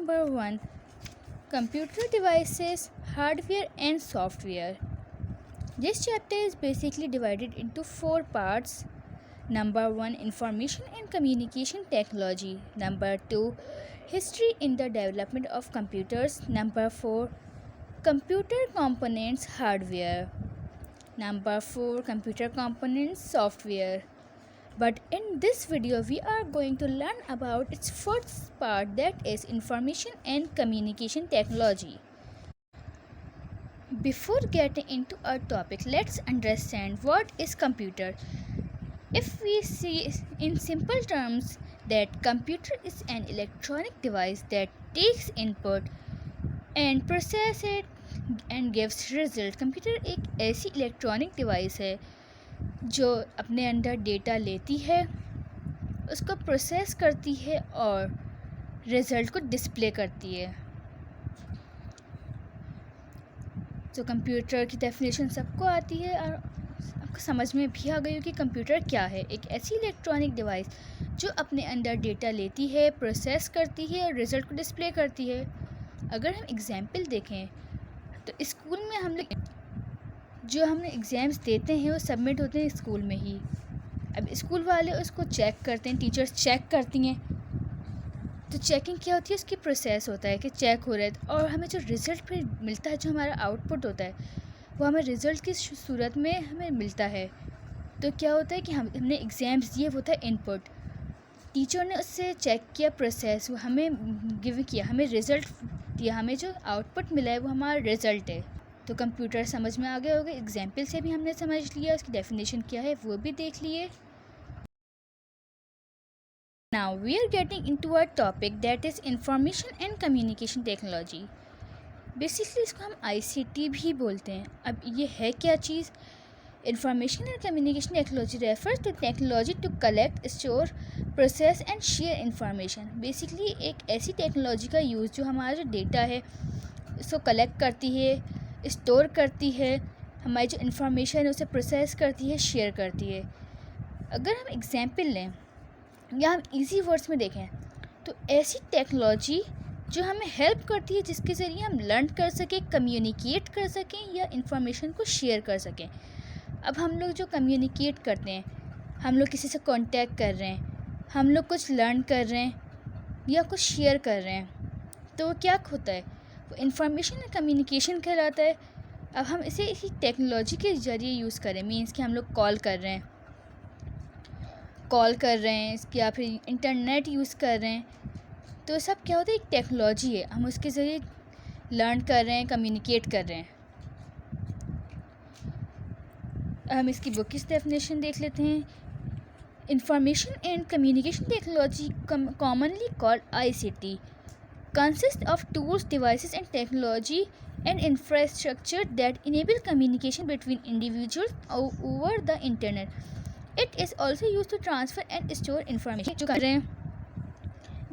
number 1, computer devices, hardware and software. This chapter is basically divided into 4 parts. Number 1, information and communication technology. Number 2, history in the development of computers. Number 4, computer components, hardware. Number 4, computer components, software. But in this video we are going to learn about its first part, that is information and communication technology. Before getting into our topic, let's understand what is computer. If we see in simple terms that computer is an electronic device that takes input and process it and gives result. Computer एक ऐसी electronic device है जो अपने अंदर data लेती है, उसको process करती है और रिज़ल्ट को डिस्प्ले करती है। तो कंप्यूटर की डेफिनेशन सबको आती है और आपको समझ में भी आ गई हो कि कंप्यूटर क्या है। एक ऐसी इलेक्ट्रॉनिक डिवाइस जो अपने अंदर डेटा लेती है, प्रोसेस करती है और रिज़ल्ट को डिस्प्ले करती है। अगर हम एग्जाम्पल देखें तो स्कूल में हम लोग जो हमने एग्ज़ाम्स देते हैं वो सबमिट होते हैं स्कूल में ही। अब स्कूल वाले उसको चेक करते हैं, टीचर्स चेक करती हैं। तो चेकिंग क्या होती है, उसकी प्रोसेस होता है कि चेक हो रहा है और हमें जो रिज़ल्ट फिर मिलता है, जो हमारा आउटपुट होता है वो हमें रिज़ल्ट की सूरत में हमें मिलता है। तो क्या होता है कि हमने एग्ज़ाम्स दिए, वो था इनपुट, टीचर ने उससे चेक किया, प्रोसेस हमें गिव किया, हमें रिज़ल्ट दिया, हमें जो आउटपुट मिला है वो हमारा रिज़ल्ट है। तो कंप्यूटर समझ में आ गया होगा, एग्जाम्पल से भी हमने समझ लिया, उसकी डेफिनेशन क्या है वो भी देख लिए। Now we are getting into our topic, that is information and communication technology. Basically इसको हम ICT भी बोलते हैं। अब ये है क्या चीज़? Information and communication technology refers to technology to collect, store, process and share information. Basically एक ऐसी टेक्नोलॉजी का यूज़ जो हमारा जो डेटा है उसको कलेक्ट करती है, स्टोर करती है, हमारी जो इन्फॉर्मेशन है उसे प्रोसेस करती है, शेयर करती है। अगर हम एग्जाम्पल लें या हम इजी वर्ड्स में देखें तो ऐसी टेक्नोलॉजी जो हमें हेल्प करती है, जिसके ज़रिए हम लर्न कर सकें, कम्युनिकेट कर सकें या इन्फॉर्मेशन को शेयर कर सकें। अब हम लोग जो कम्युनिकेट करते हैं, हम लोग किसी से कांटेक्ट कर रहे हैं, हम लोग कुछ लर्न कर रहे हैं या कुछ शेयर कर रहे हैं, तो वो क्या होता है, वो इन्फॉर्मेशन या कम्युनिकेशन कहलाता है। अब हम इसे इसी टेक्नोलॉजी के ज़रिए यूज़ करें, मीन्स कि हम लोग कॉल कर रहे हैं या फिर इंटरनेट यूज़ कर रहे हैं, तो सब क्या होता है, एक टेक्नोलॉजी है, हम उसके ज़रिए लर्न कर रहे हैं, कम्युनिकेट कर रहे हैं। हम इसकी बुक की डेफिनेशन देख लेते हैं। Information and communication technology, commonly called ICT, consists of tools, devices and technology and infrastructure that enable communication between individuals over the internet. It is also used to transfer and store information जो कर रहे हैं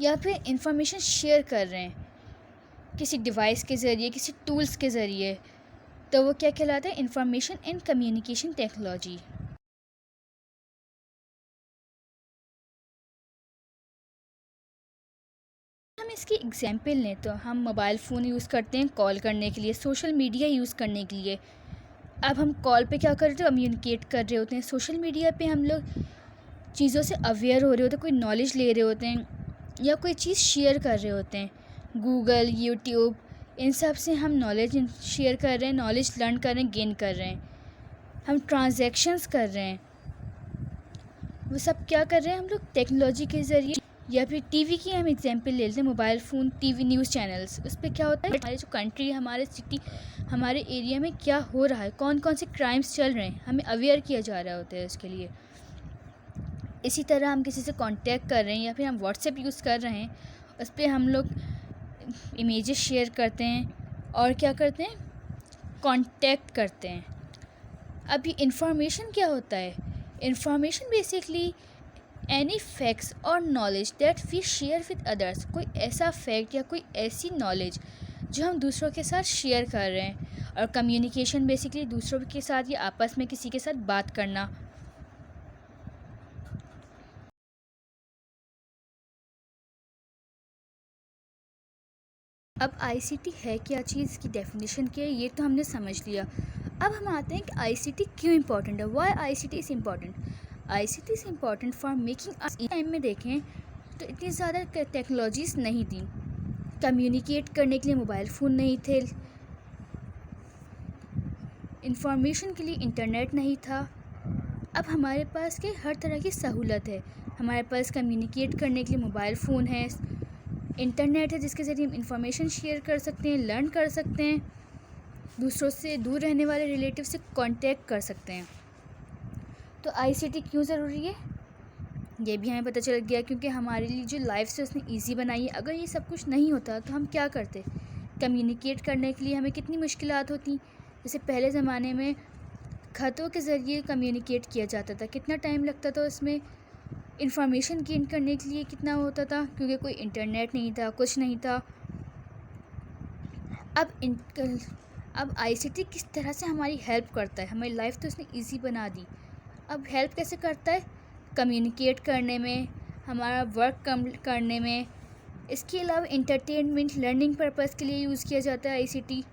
या फिर information share कर रहे हैं किसी डिवाइस के ज़रिए, किसी टूल्स के ज़रिए, तो वो क्या कहलाता है, इंफॉर्मेशन एंड कम्युनिकेशन टेक्नोलॉजी। हम इसकी एग्जाम्पल लें तो हम मोबाइल फ़ोन यूज़ करते हैं कॉल करने के लिए, सोशल मीडिया यूज़ करने के लिए। अब हम कॉल पे क्या कर रहे थे, कम्युनिकेट कर रहे होते हैं। सोशल मीडिया पे हम लोग चीज़ों से अवेयर हो रहे होते हैं, कोई नॉलेज ले रहे होते हैं या कोई चीज़ शेयर कर रहे होते हैं। गूगल, यूट्यूब, इन सब से हम नॉलेज शेयर कर रहे हैं, नॉलेज लर्न कर रहे हैं, गेन कर रहे हैं। हम ट्रांजैक्शंस कर रहे हैं, वो सब क्या कर रहे हैं हम लोग टेक्नोलॉजी के ज़रिए। या फिर टीवी की हम एग्जांपल ले लेते हैं, mobile phone, TV, news channels, उस पर क्या होता है, हमारी जो कंट्री, हमारे सिटी, हमारे एरिया में क्या हो रहा है, कौन कौन से क्राइम्स चल रहे हैं, हमें अवेयर किया जा रहा होता है उसके लिए। इसी तरह हम किसी से कांटेक्ट कर रहे हैं या फिर हम व्हाट्सएप यूज़ कर रहे हैं, उस पर हम लोग इमेजेस शेयर करते हैं और क्या करते हैं, कांटेक्ट करते हैं। अब ये इन्फॉर्मेशन क्या होता है, इन्फॉर्मेशन बेसिकली एनी फैक्ट्स और knowledge that we share with others, कोई ऐसा फैक्ट या कोई ऐसी नॉलेज जो हम दूसरों के साथ शेयर कर रहे हैं। और कम्युनिकेशन बेसिकली दूसरों के साथ या आपस में किसी के साथ बात करना। अब आईसीटी है क्या चीज़, इसकी डेफिनेशन क्या है, ये तो हमने समझ लिया। अब हम आते हैं कि आईसीटी क्यों इम्पोर्टेंट है, why ICT is important. ICT is important for making us, time में देखें तो इतनी ज़्यादा टेक्नोलॉजीज़ नहीं थी। कम्युनिकेट करने के लिए मोबाइल फ़ोन नहीं थे, इंफॉर्मेशन के लिए इंटरनेट नहीं था। अब हमारे पास के हर तरह की सहूलत है। हमारे पास कम्युनिकेट करने के लिए मोबाइल फ़ोन है, इंटरनेट है जिसके ज़रिए हम इंफॉर्मेशन शेयर कर सकते हैं, लर्न कर सकते हैं, दूसरों से दूर रहने वाले रिलेटिव से कांटेक्ट कर सकते हैं। तो आईसीटी क्यों ज़रूरी है ये भी हमें पता चल गया, क्योंकि हमारे लिए जो लाइफ से उसने ईजी बनाई है। अगर ये सब कुछ नहीं होता तो हम क्या करते, कम्युनिकेट करने के लिए हमें कितनी मुश्किलात होती। जैसे पहले ज़माने में ख़तों के ज़रिए कम्युनिकेट किया जाता था, कितना टाइम लगता था उसमें, इंफॉर्मेशन गेन करने के लिए कितना होता था, क्योंकि कोई इंटरनेट नहीं था, कुछ नहीं था। अब आईसीटी किस तरह से हमारी हेल्प करता है, हमारी लाइफ तो उसने ईजी बना दी। अब हेल्प कैसे करता है, कम्युनिकेट करने में, हमारा वर्क कम करने में। इसके अलावा इंटरटेनमेंट, लर्निंग पर्पस के लिए यूज़ किया जाता है आईसीटी।